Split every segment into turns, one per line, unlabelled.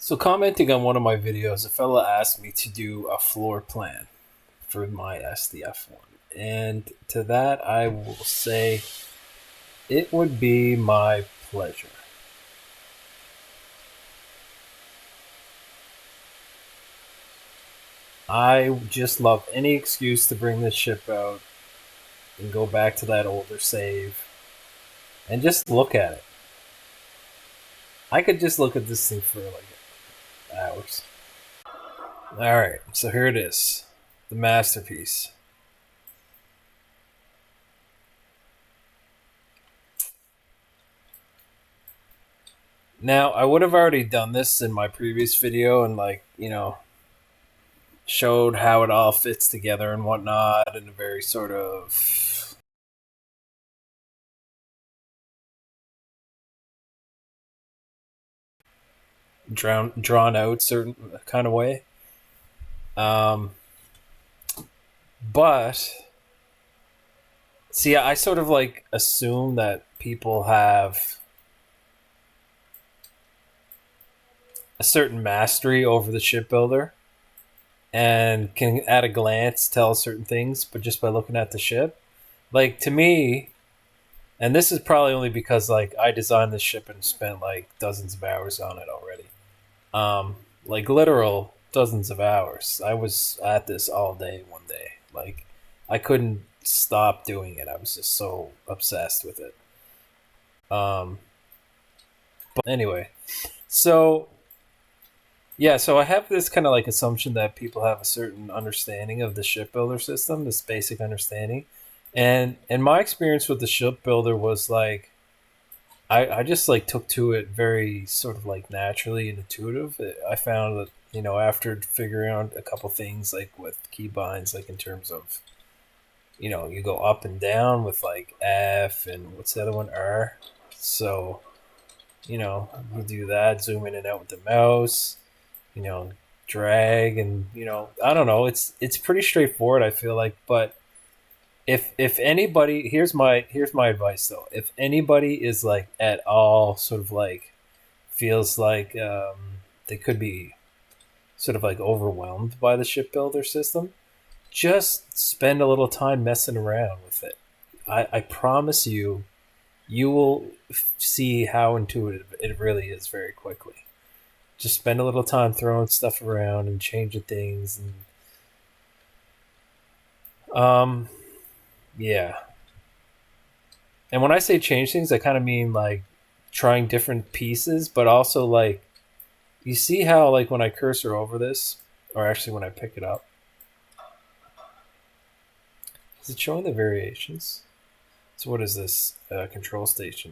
So, commenting on one of my videos, a fella asked me to do a floor plan for my SDF-1. And to that, I will say it would be my pleasure. I just love any excuse to bring this ship out and go back to that older save and just look at it. I could just look at this thing for like hours. Alright, so here it is. The masterpiece. Now, I would have already done this in my previous video and, showed how it all fits together and whatnot in a very sort of drawn out certain kind of way. Um, but see, I sort of like assume that people have a certain mastery over the shipbuilder and can at a glance tell certain things, but just by looking at the ship. Like, to me, and this is probably only because like I designed this ship and spent like dozens of hours on it already. Like literal dozens of hours. I was at this all day one day. Like, I couldn't stop doing it. I was just so obsessed with it. Um, but anyway, so yeah, so I have this kind of like assumption that people have a certain understanding of the shipbuilder system, this basic understanding. And my experience with the shipbuilder was like I just like took to it very sort of like naturally and intuitive. I found that, after figuring out a couple things like with keybinds, like in terms of, you go up and down with like F and what's the other one, R. So, you do that, zoom in and out with the mouse, you know, drag, and I don't know. It's pretty straightforward, I feel like. But if anybody, here's my advice though. If anybody is like at all sort of like feels like they could be sort of like overwhelmed by the shipbuilder system, just spend a little time messing around with it. I promise you, you will see how intuitive it really is very quickly. Just spend a little time throwing stuff around and changing things, and yeah. And when I say change things, I kind of mean like trying different pieces, but also like you see how like when I cursor over this, or actually when I pick it up, is it showing the variations? So what is this control station?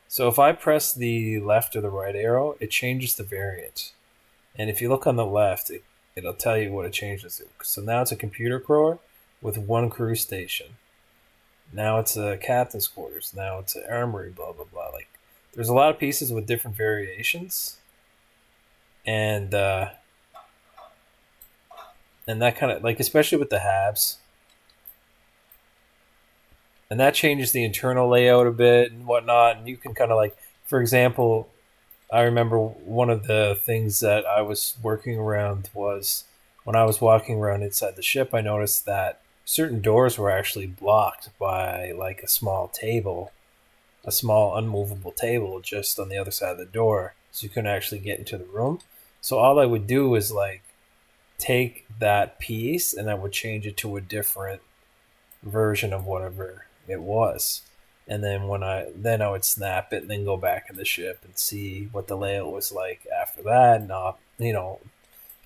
So if I press the left or the right arrow, it changes the variant. And if you look on the left, it'll tell you what it changes to. So now it's a computer core with one crew station. Now it's a captain's quarters. Now it's an armory, blah, blah, blah. Like, there's a lot of pieces with different variations. And that kind of, like, especially with the halves. And that changes the internal layout a bit and whatnot. And you can kind of like, for example, I remember one of the things that I was working around was when I was walking around inside the ship, I noticed that certain doors were actually blocked by like a small table, a small unmovable table just on the other side of the door. So you couldn't actually get into the room. So all I would do is like take that piece and I would change it to a different version of whatever it was. And then I would snap it and then go back in the ship and see what the layout was like after that. Not,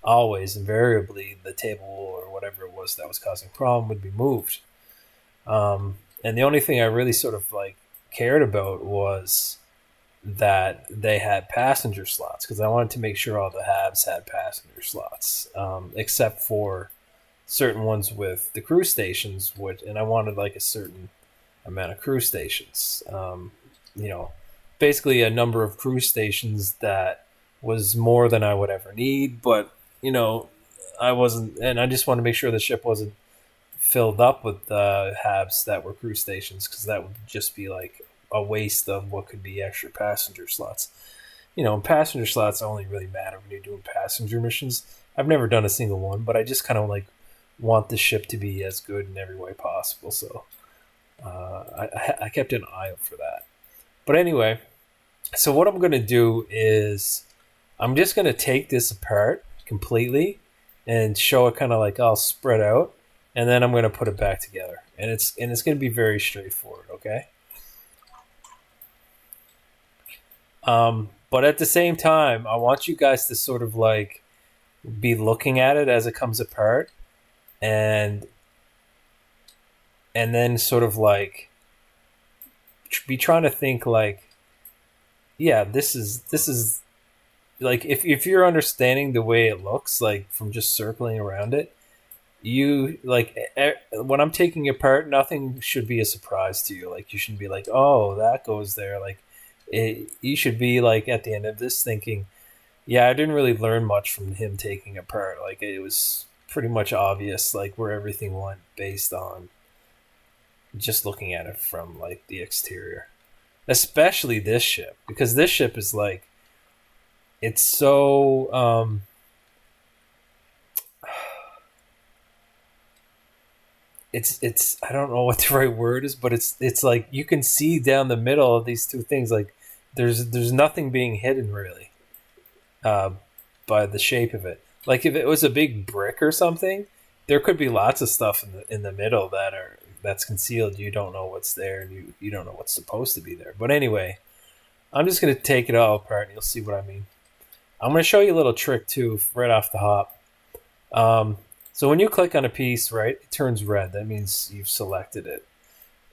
always invariably the table or whatever it was that was causing problem would be moved. And the only thing I really sort of like cared about was that they had passenger slots, because I wanted to make sure all the halves had passenger slots, except for certain ones with the crew stations, and I wanted like a certain amount of crew stations. You know, Basically a number of crew stations that was more than I would ever need, but I wasn't, and I just wanted to make sure the ship wasn't filled up with halves that were crew stations, because that would just be like a waste of what could be extra passenger slots. passenger slots only really matter when you're doing passenger missions. I've never done a single one, but I just kind of like want the ship to be as good in every way possible. So I kept an eye out for that. But anyway, so what I'm going to do is I'm just going to take this apart completely and show it kind of like all spread out, and then I'm going to put it back together. And it's going to be very straightforward, okay? But at the same time, I want you guys to sort of like be looking at it as it comes apart, and then sort of like be trying to think like, yeah, this is like if you're understanding the way it looks like from just circling around it, you like when I'm taking it apart, nothing should be a surprise to you. Like you shouldn't be like, oh, that goes there. Like you should be like at the end of this thinking, yeah, I didn't really learn much from him taking it apart. Like it was pretty much obvious like where everything went based on just looking at it from like the exterior. Especially this ship, because this ship is like it's so it's I don't know what the right word is, but it's like you can see down the middle of these two things. Like there's nothing being hidden really uh, by the shape of it. Like if it was a big brick or something, there could be lots of stuff in the middle that's concealed. You don't know what's there, and you don't know what's supposed to be there. But anyway, I'm just gonna take it all apart, and you'll see what I mean. I'm gonna show you a little trick too, right off the hop. So when you click on a piece, right, it turns red. That means you've selected it,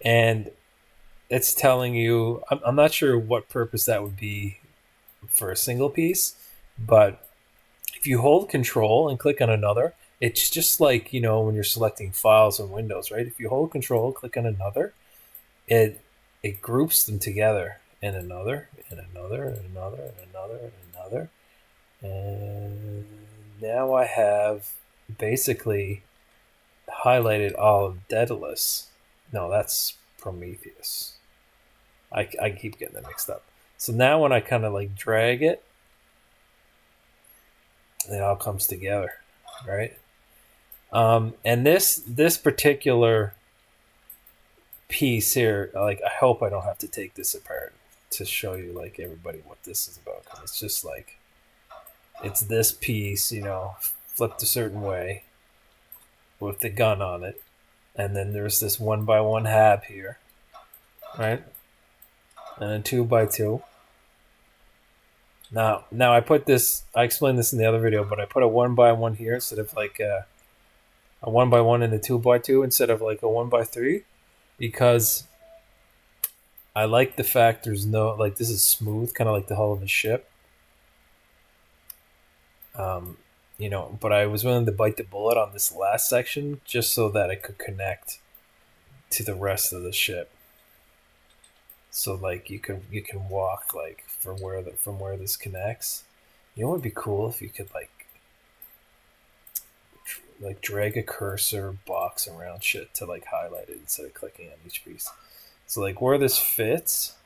and it's telling you. I'm not sure what purpose that would be for a single piece, but if you hold Control and click on another, it's just like when you're selecting files in Windows, right? If you hold Control, click on another, it groups them together, and another, and another, and another, and another, and another, and now I have basically highlighted all of Daedalus. No, that's Prometheus. I keep getting them mixed up. So now when I kind of like drag it, it all comes together, right? And this particular piece here, like I hope I don't have to take this apart to show you like everybody what this is about, because it's just like it's this piece, flipped a certain way with the gun on it, and then there's this 1x1 hab here, right, and then 2x2. Now I put this. I explained this in the other video, but I put a 1x1 here instead of like a 1x1 and a 2x2 instead of like a 1x3, because I like the fact there's no like this is smooth, kind of like the hull of a ship. But I was willing to bite the bullet on this last section just so that it could connect to the rest of the ship. So like you can walk like from where this connects. It would be cool if you could like drag a cursor box around shit to like highlight it instead of clicking on each piece. So like where this fits,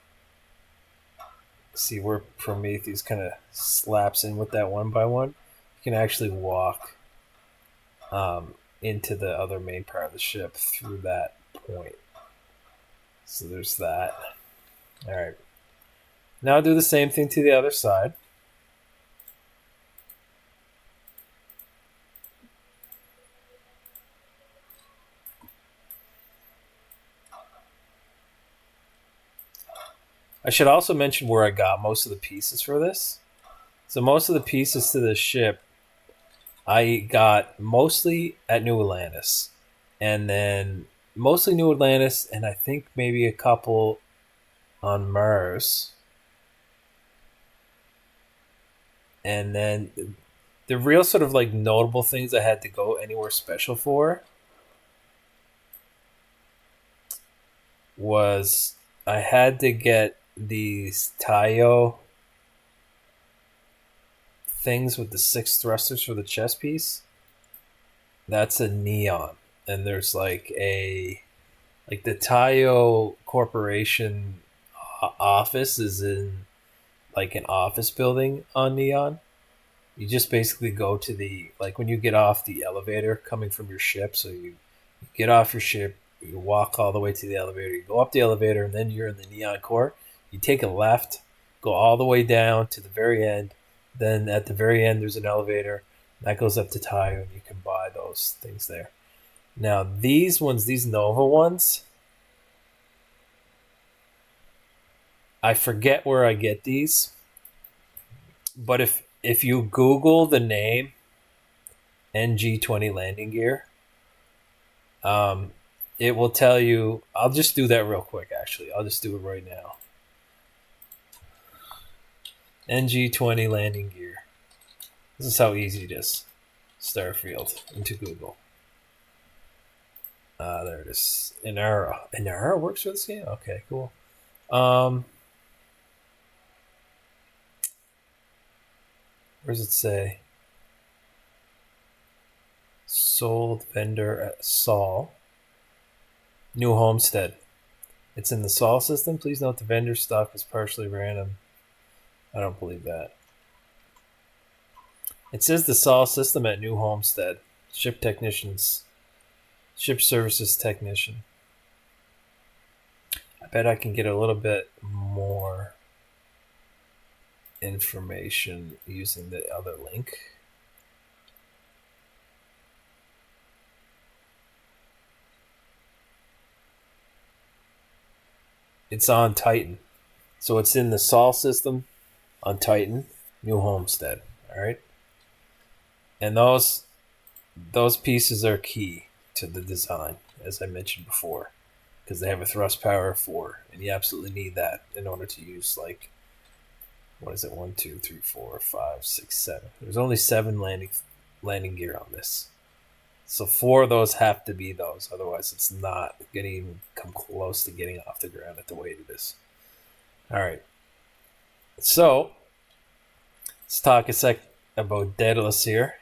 see where Prometheus kind of slaps in with that 1x1. You can actually walk into the other main part of the ship through that point. So there's that. All right. Now do the same thing to the other side. I should also mention where I got most of the pieces for this. So most of the pieces to this ship I got mostly at New Atlantis, and then mostly New Atlantis, and I think maybe a couple on Mars. And then the real sort of like notable things I had to go anywhere special for was I had to get these Tayo things with the 6 thrusters for the chest piece. That's a neon, and there's like the Tayo Corporation office is in like an office building on Neon. You just basically go to the, like, when you get off the elevator coming from your ship. So you get off your ship, you walk all the way to the elevator, you go up the elevator, and then you're in the Neon Core. You take a left, go all the way down to the very end. Then at the very end, there's an elevator that goes up to Tayo, and you can buy those things there. Now, these ones, these Nova ones, I forget where I get these, but if you Google the name NG-20 landing gear, it will tell you. I'll just do that real quick. Actually, I'll just do it right now. NG-20 landing gear. This is how easy it is. Starfield into Google. There it is. Inara. Inara works for this game? Okay, cool. Where does it say? Sold vendor at Sol. New Homestead. It's in the Sol system. Please note the vendor stock is partially random. I don't believe that. It says the Sol system at New Homestead. Ship technicians. Ship services technician. I bet I can get a little bit more information using the other link. It's on Titan. So it's in the Sol system on Titan, New Homestead. All right. And those pieces are key to the design, as I mentioned before, because they have a thrust power of 4, and you absolutely need that in order to use, like, what is it? 1, 2, 3, 4, 5, 6, 7. There's only 7 landing gear on this. So 4 of those have to be those. Otherwise, it's not going to even come close to getting off the ground at the weight of this. All right. So let's talk a sec about Daedalus here.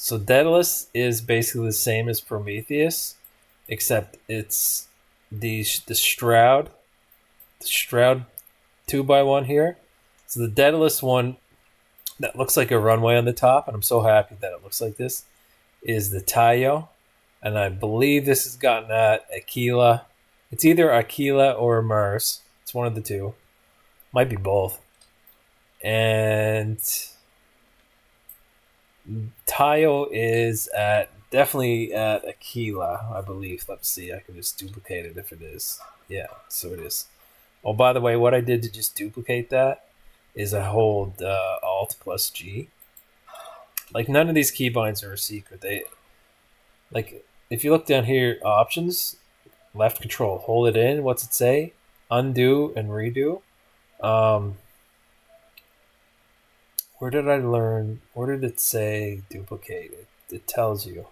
So Daedalus is basically the same as Prometheus, except it's the Shroud 2x1 here. So the Daedalus one that looks like a runway on the top, and I'm so happy that it looks like this, is the Tayo. And I believe this is gotten at Aquila. It's either Aquila or Mars. It's one of the two. Might be both. And Tayo is definitely at Aquila, I believe. Let's see. I can just duplicate it if it is. Yeah, so it is. Oh, by the way, what I did to just duplicate that is I hold Alt plus G. Like, none of these keybinds are a secret. Like, if you look down here, options, left control, hold it in. What's it say? Undo and redo. Where did I learn? Where did it say duplicate? It tells you.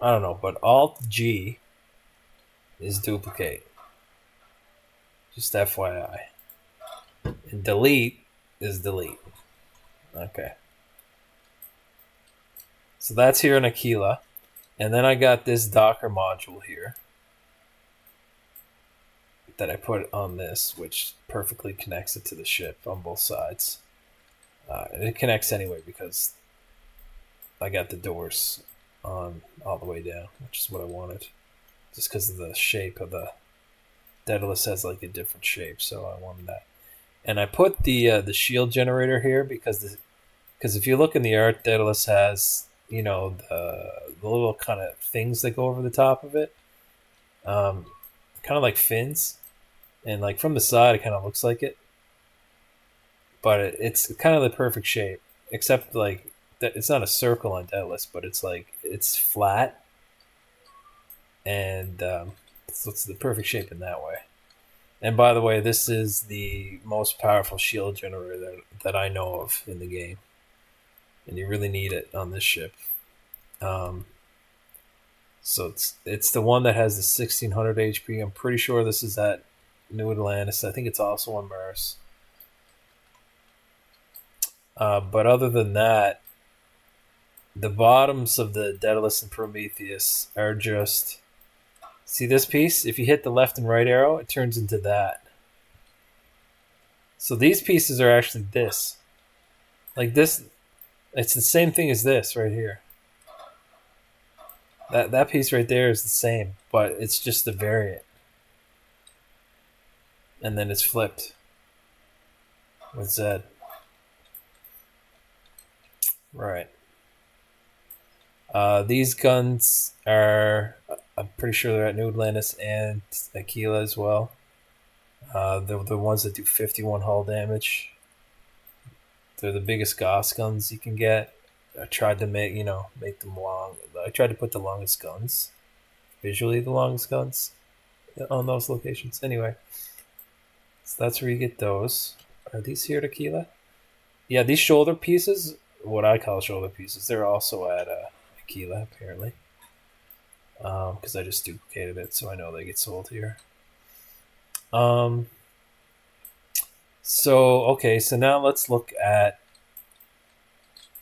I don't know, but Alt G is duplicate. Just FYI. And delete is delete. Okay. So that's here in Aquila. And then I got this Docker module here that I put on this, which perfectly connects it to the ship on both sides. And it connects anyway because I got the doors on all the way down, which is what I wanted. Just because of the shape of the Daedalus has like a different shape, so I wanted that. And I put the shield generator here because if you look in the art, Daedalus has, you know, the little kind of things that go over the top of it, kind of like fins, and like from the side it kind of looks like it, but it's kind of the perfect shape, except like that it's not a circle on Daedalus, but it's like it's flat, and so it's the perfect shape in that way. And by the way, this is the most powerful shield generator that I know of in the game, and you really need it on this ship. So it's the one that has the 1600 HP. I'm pretty sure this is at New Atlantis. I think it's also on Mars. But other than that, the bottoms of the Daedalus and Prometheus are just... See this piece? If you hit the left and right arrow, it turns into that. So these pieces are actually this. Like this, it's the same thing as this right here. That piece right there is the same, but it's just the variant. And then it's flipped with Z. Right. These guns are, I'm pretty sure they're at New Atlantis and Aquila as well. They're the ones that do 51 hull damage. They're the biggest Gauss guns you can get. I tried to make them long. I tried to put the longest guns, visually the longest guns, on those locations. Anyway, so that's where you get those. Are these here at Aquila? Yeah, these shoulder pieces, what I call shoulder pieces, they're also at Aquila apparently. Because I just duplicated it, so I know they get sold here. So now let's look at...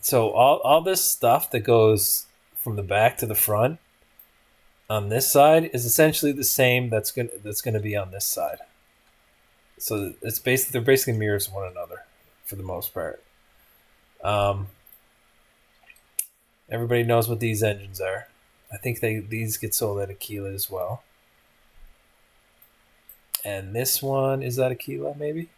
So all this stuff that goes from the back to the front on this side is essentially the same that's gonna be on this side. So they're basically mirrors of one another for the most part. Everybody knows what these engines are. I think these get sold at Aquila as well. And this one is at Aquila, maybe?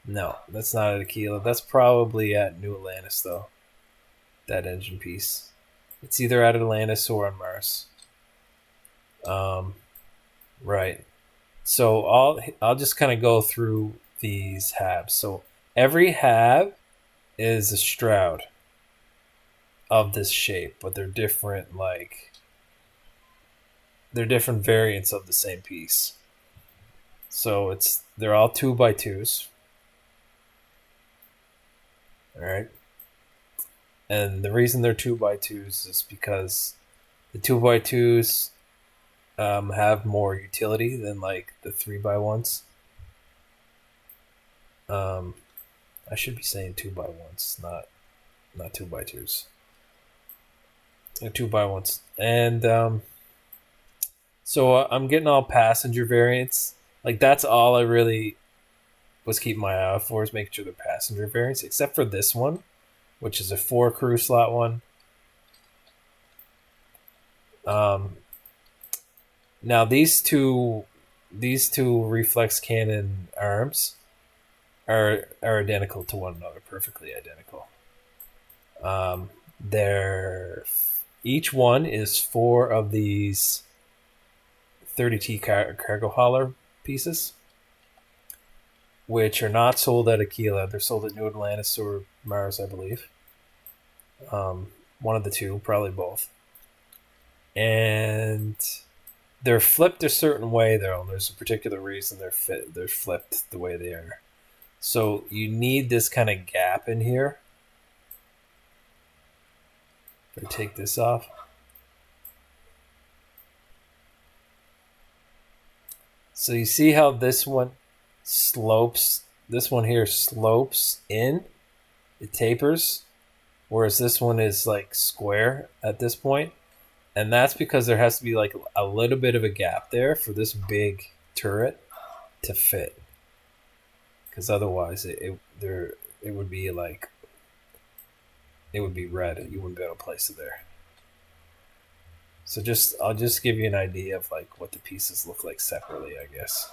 No, that's not at Aquila. That's probably at New Atlantis, though. That engine piece. It's either at Atlantis or on Mars. Right. So I'll just kind of go through these halves. So every half is a shroud of this shape, but they're different. They're different variants of the same piece. So they're all 2x2s. All right. And the reason they're 2x2s is because the 2x2s have more utility than like the 3x1s. I should be saying 2x1s, not 2x2s. 2x1s. And so I'm getting all passenger variants. Like that's all I really was keeping my eye out for, is making sure they're passenger variants, except for this one, which is a 4 crew slot one. Now these two reflex cannon arms are identical to one another, perfectly identical. Each one is 4 of these 30T cargo hauler pieces, which are not sold at Aquila. They're sold at New Atlantis or Mars, I believe. One of the two, probably both. And they're flipped a certain way, though, and there's a particular reason they're flipped the way they are. So you need this kind of gap in here. If I take this off. So you see how this one slopes? This one here slopes in. It tapers. Whereas this one is like square at this point. And that's because there has to be like a little bit of a gap there for this big turret to fit. Because otherwise it would be like, it would be red. You wouldn't be able to place it there. So I'll just give you an idea of like what the pieces look like separately, I guess.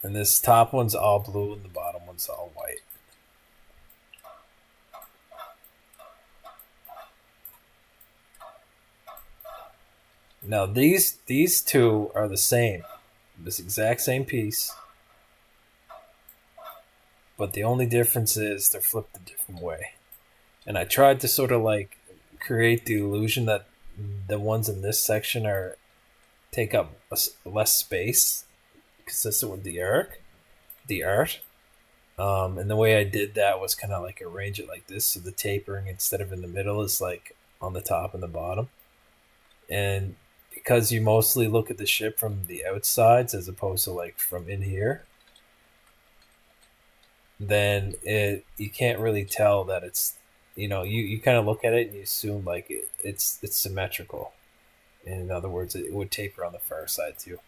And this top one's all blue and the bottom one's all white. Now these two are the same. This exact same piece. But the only difference is they're flipped a different way. And I tried to sort of like create the illusion that the ones in this section take up less space consistent with the art. And the way I did that was kind of like arrange it like this, so the tapering instead of in the middle is like on the top and the bottom. And because you mostly look at the ship from the outsides as opposed to like from in here, then you can't really tell that it's, you kind of look at it and you assume like it's symmetrical. In other words, it would taper on the far side too.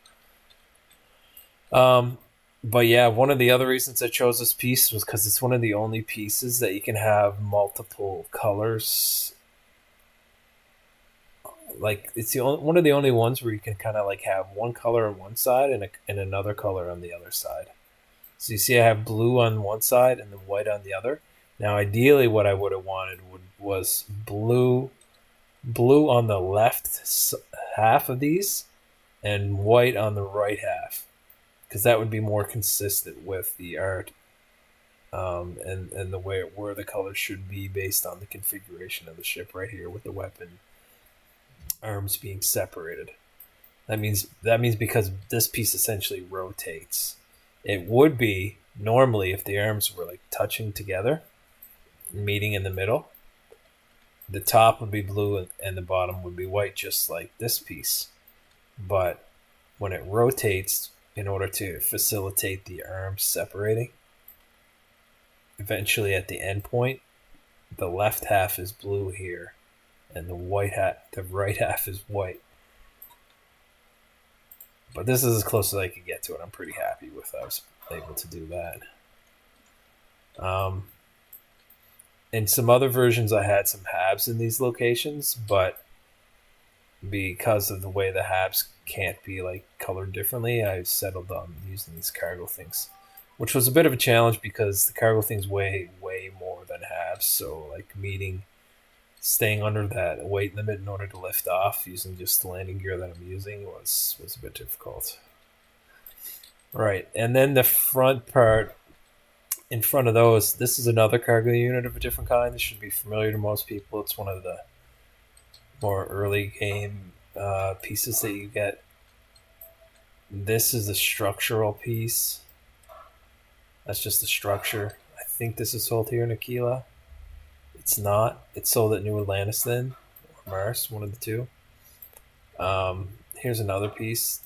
Um, but yeah, one of the other reasons I chose this piece was because it's one of the only pieces that you can have multiple colors. Like it's one of the only ones where you can kind of like have one color on one side and another color on the other side. So you see, I have blue on one side and then white on the other. Now, ideally, what I would have wanted was blue on the left half of these, and white on the right half, because that would be more consistent with the art, and the way where the colors should be based on the configuration of the ship right here with the weapon arms being separated. That means because this piece essentially rotates. It would be normally if the arms were like touching together, meeting in the middle. The top would be blue and the bottom would be white, just like this piece. But when it rotates, in order to facilitate the arms separating, eventually at the end point, the left half is blue here, and the right half is white. But this is as close as I could get to it. I'm pretty happy with I was able to do that. In some other versions, I had some halves in these locations, but because of the way the halves can't be like colored differently, I settled on using these cargo things, which was a bit of a challenge because the cargo things weigh way more than halves. So like staying under that weight limit in order to lift off using just the landing gear that I'm using was a bit difficult. Right, and then the front part in front of those, this is another cargo unit of a different kind. This should be familiar to most people. It's one of the more early game pieces that you get. This is a structural piece. That's just the structure. I think this is sold here in Aquila. It's not. It's sold at New Atlantis then, or Mars, one of the two. Here's another piece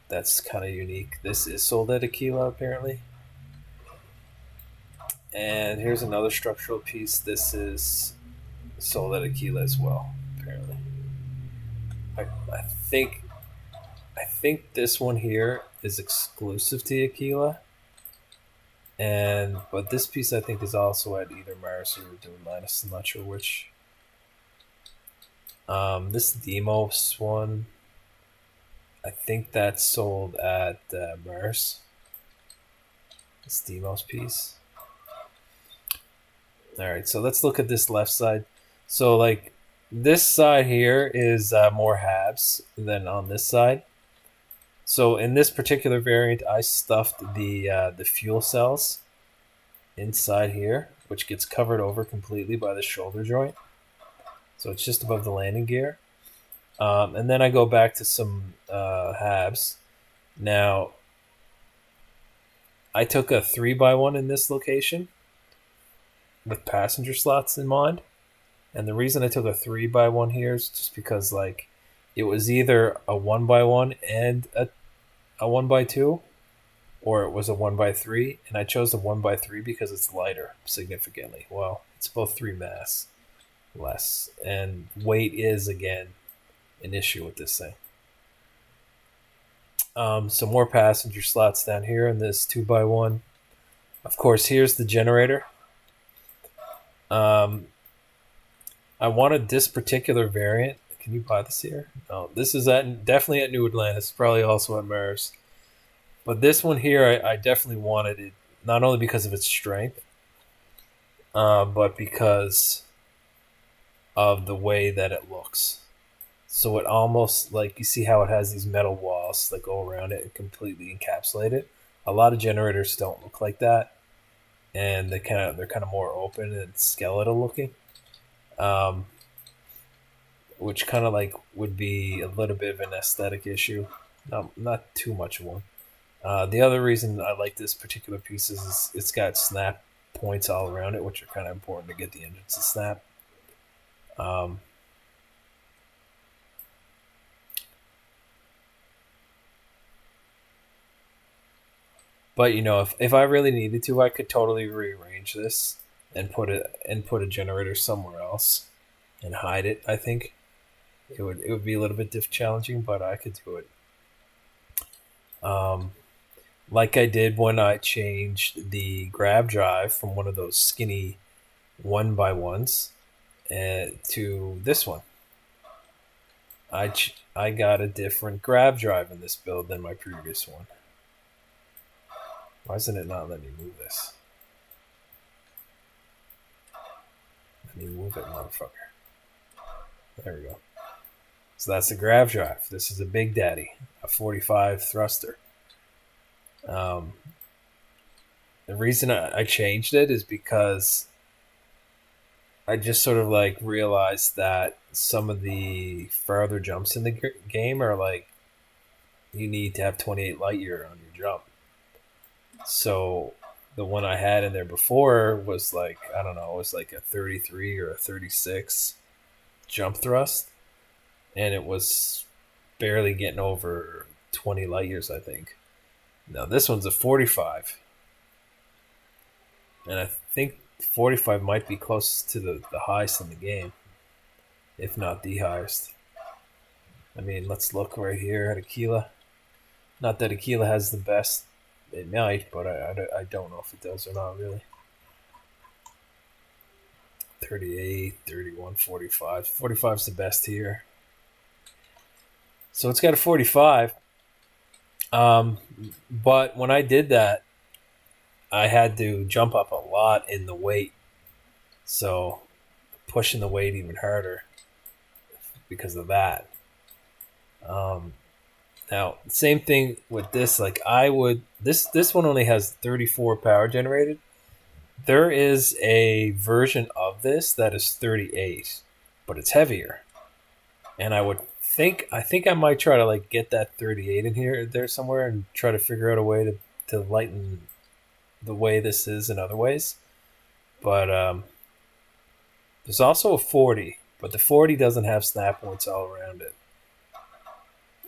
that's kind of unique. This is sold at Aquila apparently. And here's another structural piece. This is sold at Aquila as well, apparently. I think this one here is exclusive to Aquila. But this piece I think is also at either Mars or Doom Minus. I'm not sure which. This Demos one, I think that's sold at Mars. This Demos piece. All right, so let's look at this left side. So like this side here is more halves than on this side. So in this particular variant, I stuffed the fuel cells inside here, which gets covered over completely by the shoulder joint. So it's just above the landing gear. And then I go back to some halves. Now, I took a 3x1 in this location with passenger slots in mind. And the reason I took a 3x1 here is just because like it was either a 1x1 and a 1x2, or it was a 1x3, and I chose the 1x3 because it's lighter significantly. Well, it's about 3 mass less, and weight is again an issue with this thing. Some more passenger slots down here in this 2x1. Of course, here's the generator. I wanted this particular variant. Can you buy this here? No, this is definitely at New Atlantis, probably also at Mars. But this one here, I definitely wanted it, not only because of its strength, but because of the way that it looks. So it almost, like, you see how it has these metal walls that go around it and completely encapsulate it. A lot of generators don't look like that, and they're kind of more open and skeletal looking, which kind of like would be a little bit of an aesthetic issue. Not too much of one. The other reason I like this particular piece is it's got snap points all around it, which are kind of important to get the engines to snap. Um, but you know, if I really needed to, I could totally rearrange this and put a generator somewhere else and hide it. I think it would be a little bit challenging, but I could do it. Um, like I did when I changed the grab drive from one of those skinny 1x1s to this one. I got a different grab drive in this build than my previous one. Why isn't it not letting me move this? Let me move it, motherfucker. There we go. So that's the grab drive. This is a Big Daddy, a 45 thruster. The reason I changed it is because I just sort of like realized that some of the farther jumps in the game are like you need to have 28 light year on your jump. So the one I had in there before was like, I don't know, it was like a 33 or a 36 jump thrust, and it was barely getting over 20 light years, I think. Now this one's a 45, and I think 45 might be close to the highest in the game, if not the highest. I mean, let's look right here at Aquila. Not that Aquila has the best. It might, but I don't know if it does or not, really. 38, 31, 45. 45 is the best here. So it's got a 45. But when I did that, I had to jump up a lot in the weight. So pushing the weight even harder because of that. Now, same thing with this. Like I would, this one only has 34 power generated. There is a version of this that is 38, but it's heavier. And I think I might try to like get that 38 in here there somewhere and try to figure out a way to lighten the way this is in other ways. But there's also a 40, but the 40 doesn't have snap points all around it.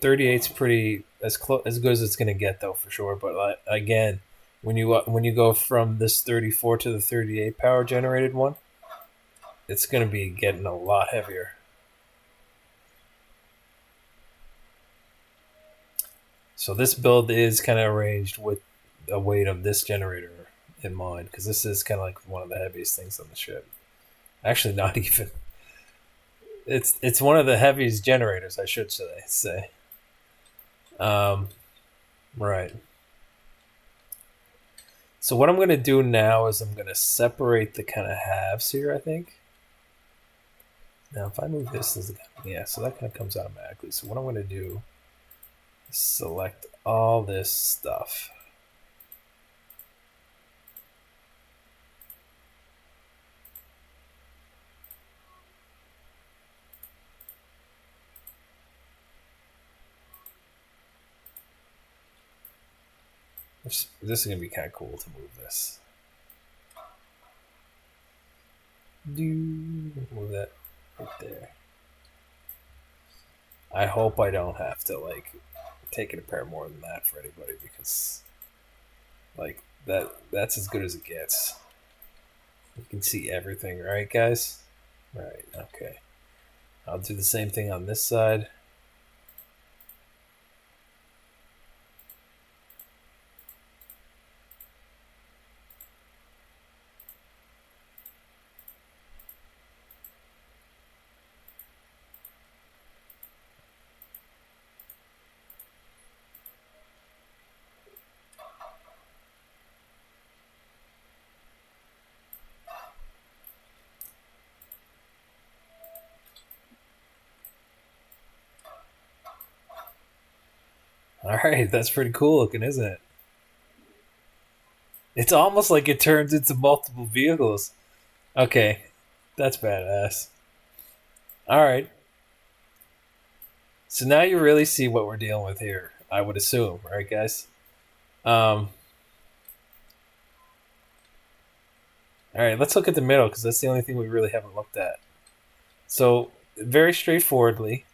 38's pretty as good as it's gonna get though for sure. But again, when you go from this 34 to the 38 power generated one, it's gonna be getting a lot heavier. So this build is kind of arranged with a weight of this generator in mind, because this is kind of like one of the heaviest things on the ship. Actually, not even. It's one of the heaviest generators, I should say. Right. So what I'm going to do now is I'm going to separate the kind of halves here, I think. Now, if I move this, yeah, so that kind of comes automatically. So what I'm going to do is select all this stuff. This is going to be kind of cool to move this. Move that right there. I hope I don't have to like take it apart more than that for anybody, because like that's as good as it gets. You can see everything, right, guys? Right, okay. I'll do the same thing on this side. Alright, that's pretty cool looking, isn't it? It's almost like it turns into multiple vehicles. Okay, that's badass. Alright. So now you really see what we're dealing with here, I would assume, right, guys? All right, let's look at the middle because that's the only thing we really haven't looked at. So very straightforwardly,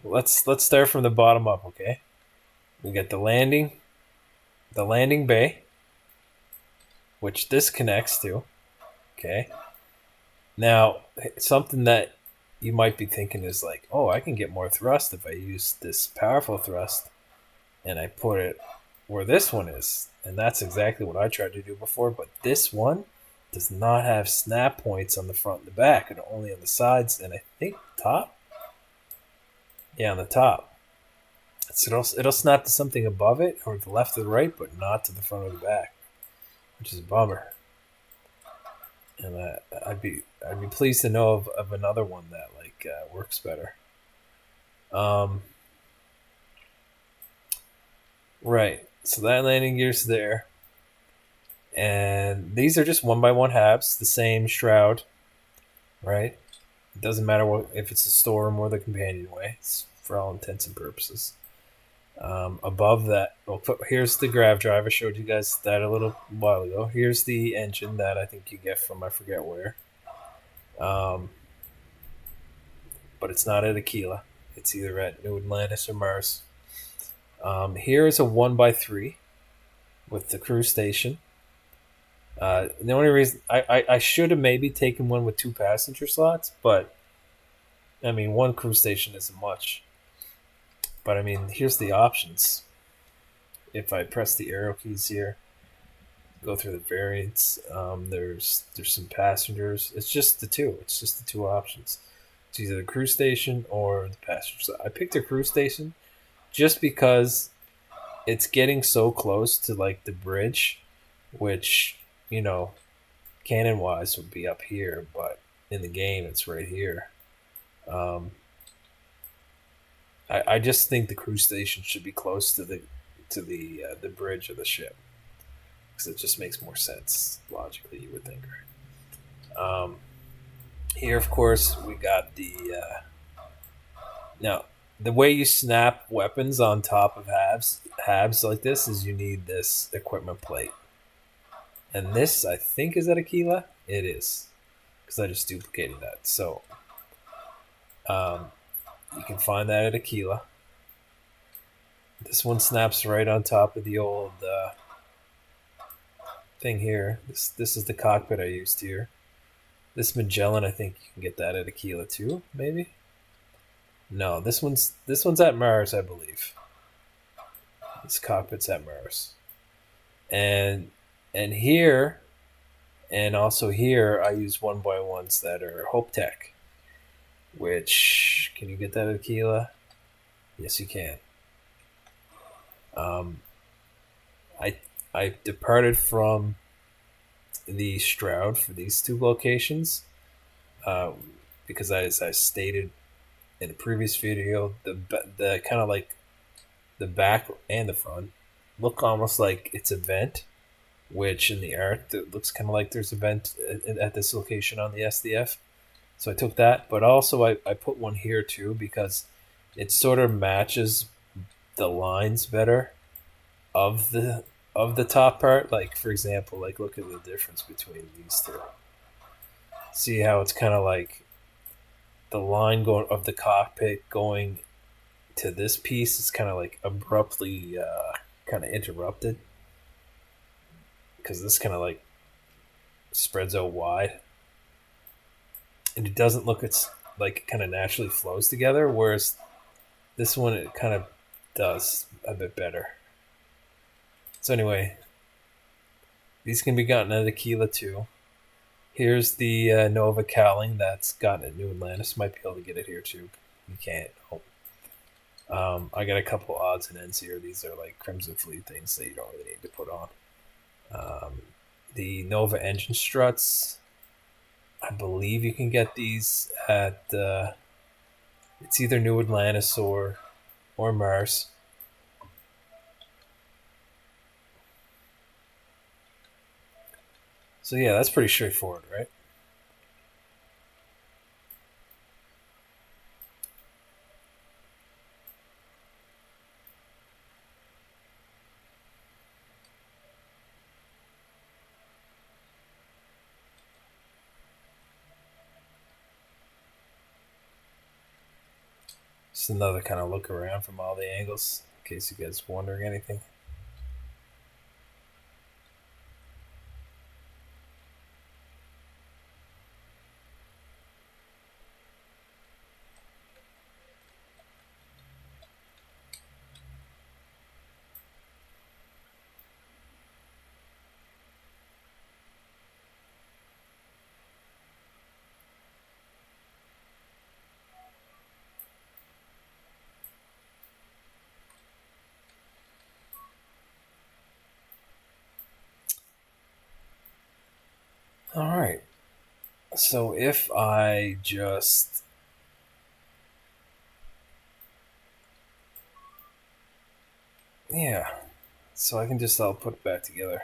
let's start from the bottom up. Okay, we get the landing bay, which this connects to. Okay, now something that you might be thinking is like, oh, I can get more thrust if I use this powerful thrust and I put it where this one is. And that's exactly what I tried to do before, but this one does not have snap points on the front and the back, and only on the sides and I think top. Yeah, on the top. So it'll snap to something above it or the left or the right, but not to the front or the back, which is a bummer. And I'd be pleased to know of another one that like works better. Right. So that landing gear's there, and these are just 1x1 halves, the same shroud. Right. It doesn't matter what if it's the storm or the companionway. It's for all intents and purposes. Above that, well, here's the grav drive. I showed you guys that a little while ago. Here's the engine that I think you get from I forget where. But it's not at Aquila. It's either at New Atlantis or Mars. Here is a 1x3 with the crew station. The only reason I should have maybe taken one with 2 passenger slots, but I mean 1 crew station isn't much. But I mean, here's the options. If I press the arrow keys here, go through the variants. There's some passengers. It's just the 2. It's just the 2 options. It's either the crew station or the passenger side. I picked the crew station just because it's getting so close to like the bridge, which, you know, cannon wise would be up here, but in the game it's right here. I just think the crew station should be close to the bridge of the ship because it just makes more sense logically. You would think, right? Here, of course, we got the now the way you snap weapons on top of halves like this is you need this equipment plate, and this I think is at Aquila. It is because I just duplicated that. So you can find that at Aquila. This one snaps right on top of the old thing here. This is the cockpit I used here. This Magellan, I think you can get that at Aquila too, maybe. No, this one's at Mars, I believe. This cockpit's at Mars, and here, and also here, I use 1x1s that are Hope Tech. Which can you get that at Aquila? Yes, you can. I departed from the Stroud for these 2 locations because as I stated in a previous video, the kind of like the back and the front look almost like it's a vent, which in the art it looks kind of like there's a vent at this location on the SDF. So I took that, but also I put one here too because it sort of matches the lines better of the top part. Like for example, like look at the difference between these 2. See how it's kind of like the line going of the cockpit going to this piece is kind of like abruptly kind of interrupted because this kind of like spreads out wide, and it doesn't look it's like it kind of naturally flows together, whereas this one it kind of does a bit better. So anyway, these can be gotten at Aquila too. Here's the Nova Cowling that's gotten at New Atlantis. Might be able to get it here too. You can't. Oh. I got a couple odds and ends here. These are like Crimson Fleet things that you don't really need to put on. The Nova engine struts. I believe you can get these at it's either New Atlantis or Mars. So yeah, that's pretty straightforward, right? Just another kind of look around from all the angles, in case you guys are wondering anything. All right. So if I just yeah, so I can just I'll put it back together.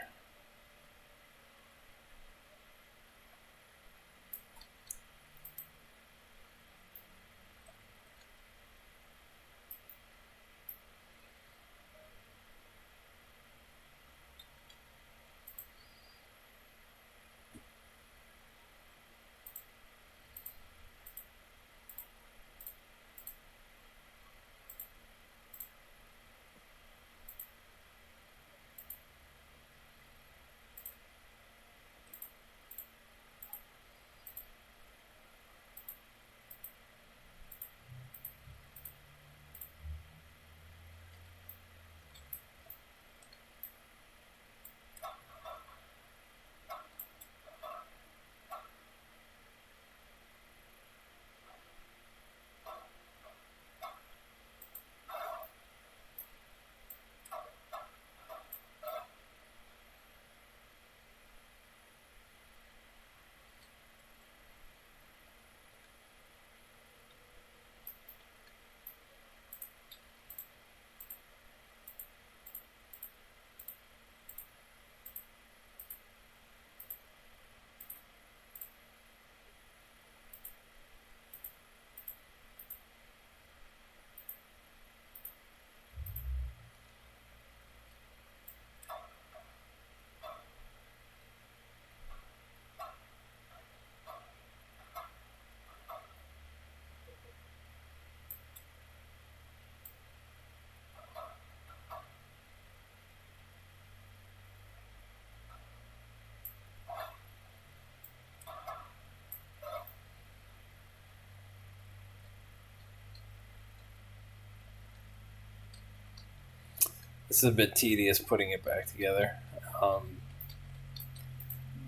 This is a bit tedious putting it back together. Um,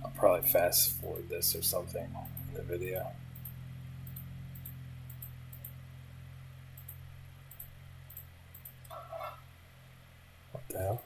I'll probably fast forward this or something in the video. What the hell?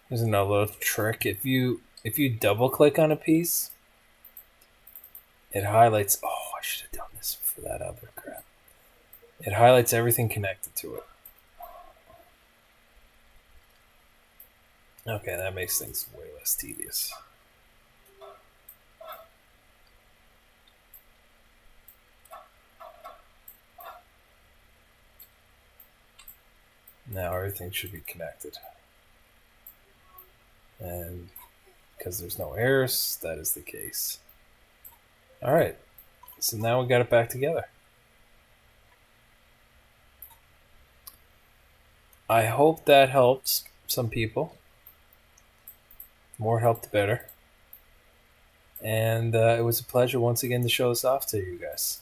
Here's another little trick. If you double click on a piece, it highlights. Oh, I should have done this for that other crap. It highlights everything connected to it. Okay, that makes things way less tedious. Now everything should be connected. And because there's no errors, that is the case. All right, so now we got it back together. I hope that helps some people. The more help, the better. And it was a pleasure once again to show this off to you guys.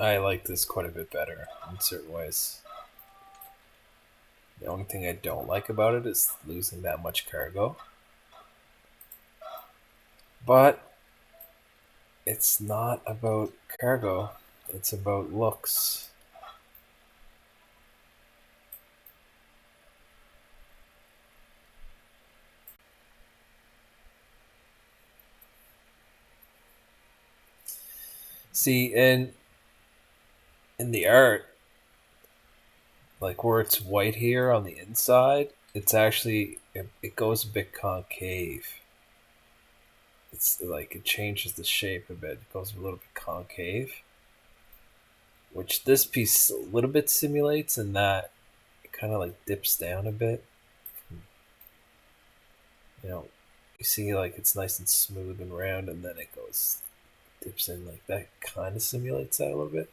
I like this quite a bit better in certain ways. The only thing I don't like about it is losing that much cargo. But it's not about cargo, it's about looks. See, in the art, like where it's white here on the inside, it's actually it goes a bit concave. It's like it changes the shape a bit. It goes a little bit concave, which this piece a little bit simulates, and that it kind of like dips down a bit. You know, you see like it's nice and smooth and round, and then it goes dips in like that. Kind of simulates that a little bit.